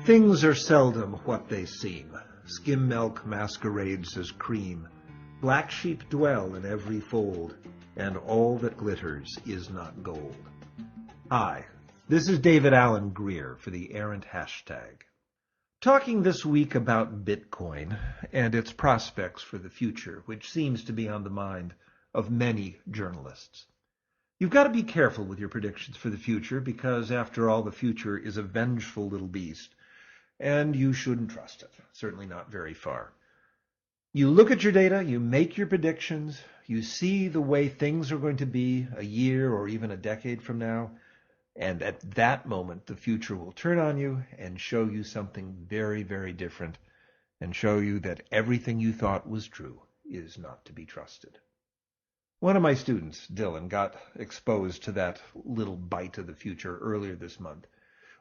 Things are seldom what they seem. Skim milk masquerades as cream. Black sheep dwell in every fold, and all that glitters is not gold. Hi, this is David Alan Grier for the Errant Hashtag. Talking this week about Bitcoin and its prospects for the future, which seems to be on the mind of many journalists. You've got to be careful with your predictions for the future because, after all, the future is a vengeful little beast, and you shouldn't trust it, certainly not very far. You look at your data, you make your predictions, you see the way things are going to be a year or even a decade from now, and at that moment the future will turn on you and show you something very, very different, and show you that everything you thought was true is not to be trusted. One of my students, Dylan, got exposed to that little bite of the future earlier this month.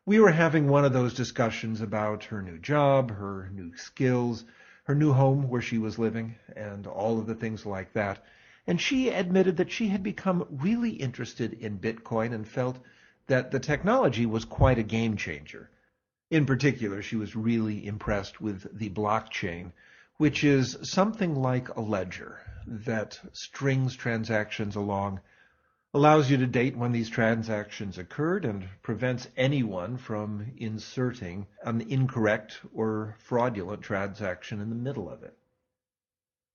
We were having one of those discussions about her new job, her new skills, her new home where she was living, and all of the things like that. And she admitted that she had become really interested in Bitcoin and felt that the technology was quite a game changer. In particular, she was really impressed with the blockchain, which is something like a ledger that strings transactions along, allows you to date when these transactions occurred, and prevents anyone from inserting an incorrect or fraudulent transaction in the middle of it.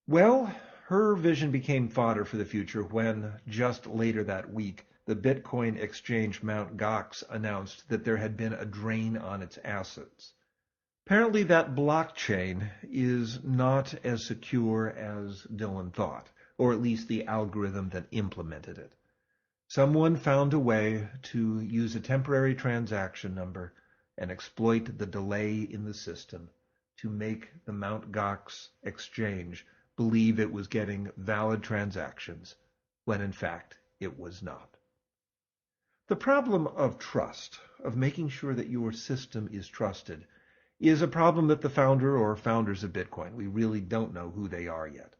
Well, her vision became fodder for the future when, just later that week, the Bitcoin exchange MtGox announced that there had been a drain on its assets. Apparently that blockchain is not as secure as Dylan thought, or at least the algorithm that implemented it. Someone found a way to use a temporary transaction number and exploit the delay in the system to make the MtGox exchange believe it was getting valid transactions, when in fact it was not. The problem of trust, of making sure that your system is trusted, is a problem that the founder or founders of Bitcoin, we really don't know who they are yet,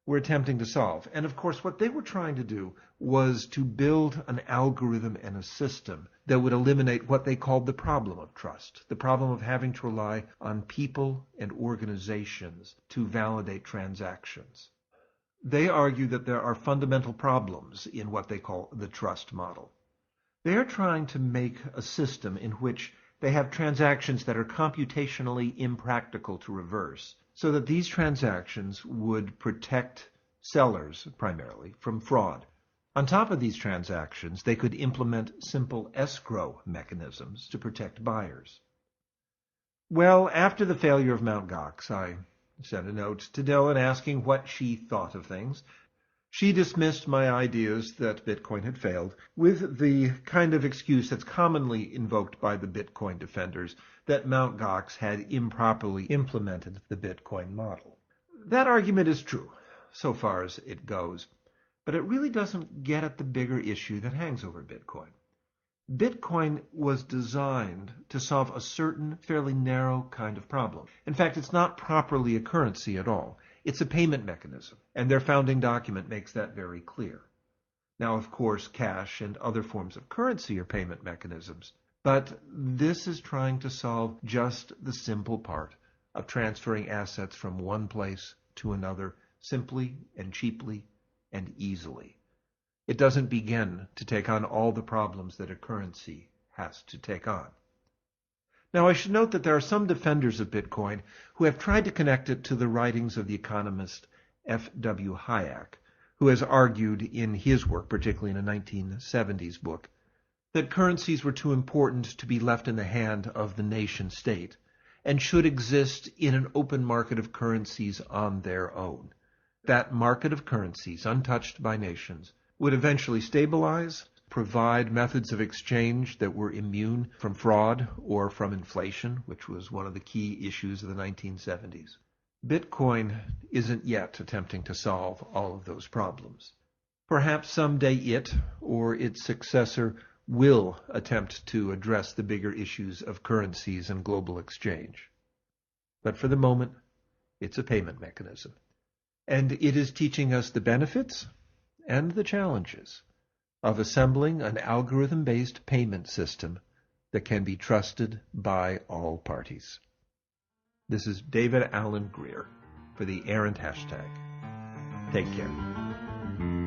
were attempting to solve. And of course, what they were trying to do was to build an algorithm and a system that would eliminate what they called the problem of trust, the problem of having to rely on people and organizations to validate transactions. They argue that there are fundamental problems in what they call the trust model. They are trying to make a system in which they have transactions that are computationally impractical to reverse, so that these transactions would protect sellers, primarily, from fraud. On top of these transactions, they could implement simple escrow mechanisms to protect buyers. Well, after the failure of MtGox, I sent a note to Dylan asking what she thought of things. She dismissed my ideas that Bitcoin had failed with the kind of excuse that's commonly invoked by the Bitcoin defenders, that MtGox had improperly implemented the Bitcoin model. That argument is true, so far as it goes, but it really doesn't get at the bigger issue that hangs over Bitcoin. Bitcoin was designed to solve a certain, fairly narrow kind of problem. In fact, it's not properly a currency at all. It's a payment mechanism, and their founding document makes that very clear. Now, of course, cash and other forms of currency are payment mechanisms, but this is trying to solve just the simple part of transferring assets from one place to another simply and cheaply and easily. It doesn't begin to take on all the problems that a currency has to take on. Now, I should note that there are some defenders of Bitcoin who have tried to connect it to the writings of the economist F.W. Hayek, who has argued in his work, particularly in a 1970s book, that currencies were too important to be left in the hand of the nation state and should exist in an open market of currencies on their own. That market of currencies, untouched by nations, would eventually stabilize, provide methods of exchange that were immune from fraud or from inflation, which was one of the key issues of the 1970s. Bitcoin isn't yet attempting to solve all of those problems. Perhaps someday it or its successor will attempt to address the bigger issues of currencies and global exchange. But for the moment, it's a payment mechanism. And it is teaching us the benefits and the challenges of assembling an algorithm-based payment system that can be trusted by all parties. This is David Alan Grier for the Errant Hashtag. Take care.